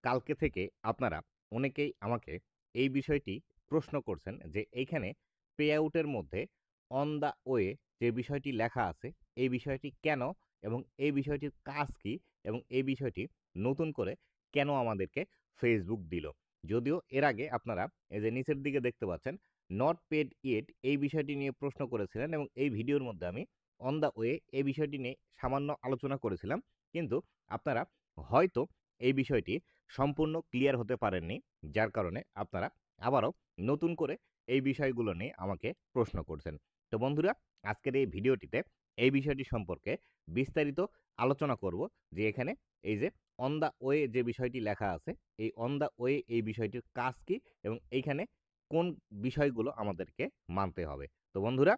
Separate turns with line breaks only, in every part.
কালকে থেকে আপনারা অনেকেই আমাকে এই বিষয়টি প্রশ্ন করছেন যে এইখানে পে আউটের মধ্যে অন দ্য ওয়ে যে বিষয়টি লেখা আছে এই বিষয়টি কেন এবং এই বিষয়টির কাজ কি এবং এই বিষয়টি নতুন করে কেন আমাদেরকে ফেসবুক দিল। যদিও এর আগে আপনারা এই যে নিচের দিকে দেখতে পাচ্ছেন নট পেড ইয়েট এই বিষয়টি নিয়ে প্রশ্ন করেছিলেন এবং এই ভিডিওর মধ্যে আমি অন দ্য ওয়ে এই বিষয়টি নিয়ে সামান্য আলোচনা করেছিলাম, কিন্তু আপনারা হয়তো এই বিষয়টি সম্পূর্ণ ক্লিয়ার হতে পারেননি, যার কারণে আপনারা আবারও নতুন করে এই বিষয়গুলো নিয়ে আমাকে প্রশ্ন করছেন। তো বন্ধুরা, আজকের এই ভিডিওটিতে এই বিষয়টি সম্পর্কে বিস্তারিত আলোচনা করব যে এখানে এই যে অন দ্য ওয়ে যে বিষয়টি লেখা আছে এই অন দ্য ওয়ে এই বিষয়টির কাজ কি এবং এইখানে কোন বিষয়গুলো আমাদেরকে মানতে হবে। তো বন্ধুরা,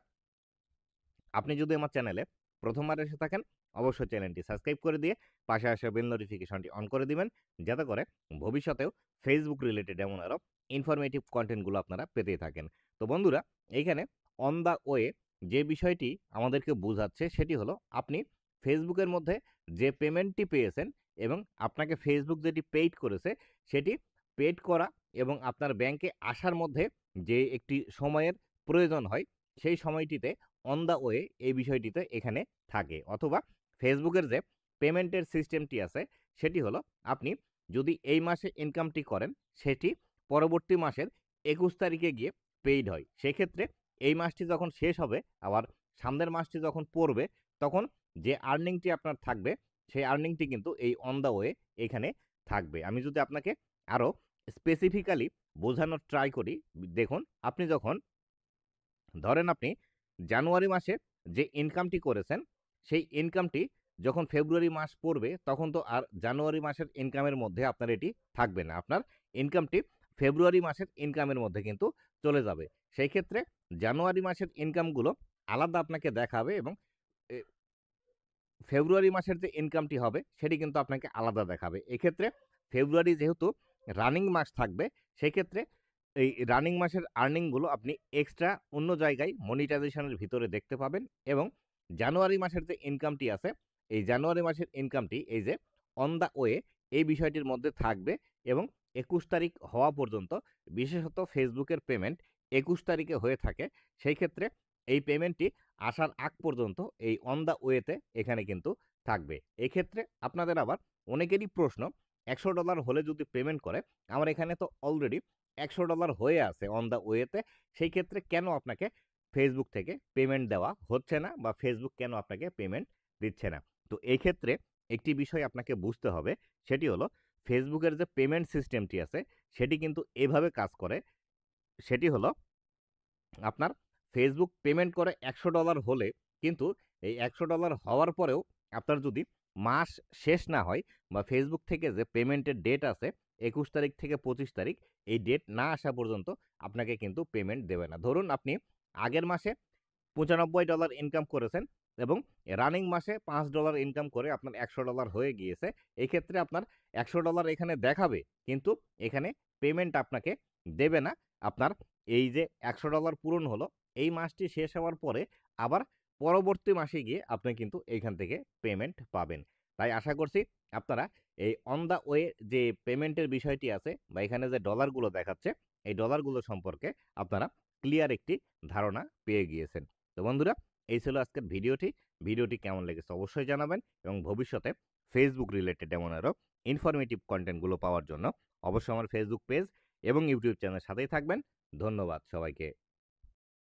আপনি যদি আমার চ্যানেলে প্রথমবার এসে থাকেন অবশ্যই চ্যানেলটি সাবস্ক্রাইব করে দিয়ে পাশে আসা বেল নোটিফিকেশনটি অন করে দিবেন, যাতে করে ভবিষ্যতেও ফেসবুক রিলেটেড এমন আরও ইনফরমেটিভ কন্টেন্টগুলো আপনারা পেতেই থাকেন। তো বন্ধুরা, এইখানে অন দ্য ওয়ে যে বিষয়টি আমাদেরকে বোঝাচ্ছে সেটি হলো আপনি ফেসবুকের মধ্যে যে পেমেন্টটি পেয়েছেন এবং আপনাকে ফেসবুক যেটি পেইড করেছে সেটি পেইড করা এবং আপনার ব্যাংকে আসার মধ্যে যে একটি সময়ের প্রয়োজন হয় সেই সময়টিতে অন দ্য ওয়ে এই বিষয়টিতে এখানে থাকে, অথবা ফেসবুকের যে পেমেন্টের সিস্টেমটি আছে সেটি হলো আপনি যদি এই মাসে ইনকামটি করেন সেটি পরবর্তী মাসের 21 তারিখে গিয়ে পেইড হয়। সেক্ষেত্রে এই মাসটি যখন শেষ হবে আবার সামনের মাসটি যখন পড়বে তখন যে আর্নিংটি আপনার থাকবে সেই আর্নিংটি কিন্তু এই অন দ্য ওয়ে এখানে থাকবে। আমি যদি আপনাকে আরও স্পেসিফিক্যালি বোঝানোর ট্রাই করি, দেখুন আপনি যখন ধরেন আপনি জানুয়ারি মাসে যে ইনকামটি করেছেন সেই ইনকামটি যখন ফেব্রুয়ারি মাস পড়বে তখন তো আর জানুয়ারি মাসের ইনকামের মধ্যে আপনার এটি থাকবে না, আপনার ইনকামটি ফেব্রুয়ারি মাসের ইনকামের মধ্যে কিন্তু চলে যাবে। সেই ক্ষেত্রে জানুয়ারি মাসের ইনকামগুলো আলাদা আপনাকে দেখাবে এবং ফেব্রুয়ারি মাসের যে ইনকামটি হবে সেটি কিন্তু আপনাকে আলাদা দেখাবে। এক্ষেত্রে ফেব্রুয়ারি যেহেতু রানিং মাস থাকবে সেক্ষেত্রে এই রানিং মাসের আর্নিংগুলো আপনি এক্সট্রা অন্য জায়গায় মনিটাইজেশনের ভিতরে দেখতে পাবেন এবং জানুয়ারি মাসের যে ইনকামটি আছে এই জানুয়ারি মাসের ইনকামটি এই যে অন দ্য ওয়ে এই বিষয়টির মধ্যে থাকবে এবং 21 তারিখ হওয়া পর্যন্ত, বিশেষত ফেসবুকের পেমেন্ট 21 তারিখে হয়ে থাকে, সেই ক্ষেত্রে এই পেমেন্টটি আসার আগ পর্যন্ত এই অন দ্য ওয়েতে এখানে কিন্তু থাকবে। এক্ষেত্রে আপনাদের আবার অনেকেরই প্রশ্ন, $100 হলে যদি পেমেন্ট করে আমার এখানে তো অলরেডি $100 হয়ে আছে অন দ্য ওয়েতে, সেই ক্ষেত্রে কেন আপনাকে ফেসবুক থেকে পেমেন্ট দেওয়া হচ্ছে না বা ফেসবুক কেন আপনাকে পেমেন্ট দিচ্ছে না? তো এই ক্ষেত্রে একটি বিষয় আপনাকে বুঝতে হবে, সেটি হলো ফেসবুকের যে পেমেন্ট সিস্টেমটি আছে সেটি কিন্তু এভাবে কাজ করে। সেটি হলো আপনার ফেসবুক পেমেন্ট করে $100 হলে কিন্তু এই $100 হওয়ার পরেও আপনার যদি মাস শেষ না হয় বা ফেসবুক থেকে যে পেমেন্টের ডেট আছে 21 তারিখ থেকে 25 তারিখ এই ডেট না আসা পর্যন্ত আপনাকে কিন্তু পেমেন্ট দেবে না। ধরুন আপনি আগের মাসে $95 ইনকাম করেছেন এবং রানিং মাসে $5 ইনকাম করে আপনার $100 হয়ে গিয়েছে। এই ক্ষেত্রে আপনার $100 এখানে দেখাবে, কিন্তু এখানে পেমেন্ট আপনাকে দেবে না। আপনার এই যে $100 পূরণ হলো এই মাসটি শেষ হওয়ার পরে আবার পরবর্তী মাসে গিয়ে আপনি কিন্তু এইখান থেকে পেমেন্ট পাবেন। তাই আশা করছি আপনারা এই অন দ্য ওয়ে যে পেমেন্টের বিষয়টি আছে বা এখানে যে ডলারগুলো দেখাচ্ছে এই ডলারগুলো সম্পর্কে আপনারা ক্লিয়ার একটি ধারণা পেয়ে গিয়েছেন। তো বন্ধুরা, এই ছিল আজকের ভিডিওটি। ভিডিওটি কেমন লেগেছে অবশ্যই জানাবেন এবং ভবিষ্যতে ফেসবুক রিলেটেড এমন আরও ইনফরমেটিভ কন্টেন্টগুলো পাওয়ার জন্য অবশ্যই আমার ফেসবুক পেজ এবং ইউটিউব চ্যানেলের সাথেই থাকবেন। ধন্যবাদ সবাইকে।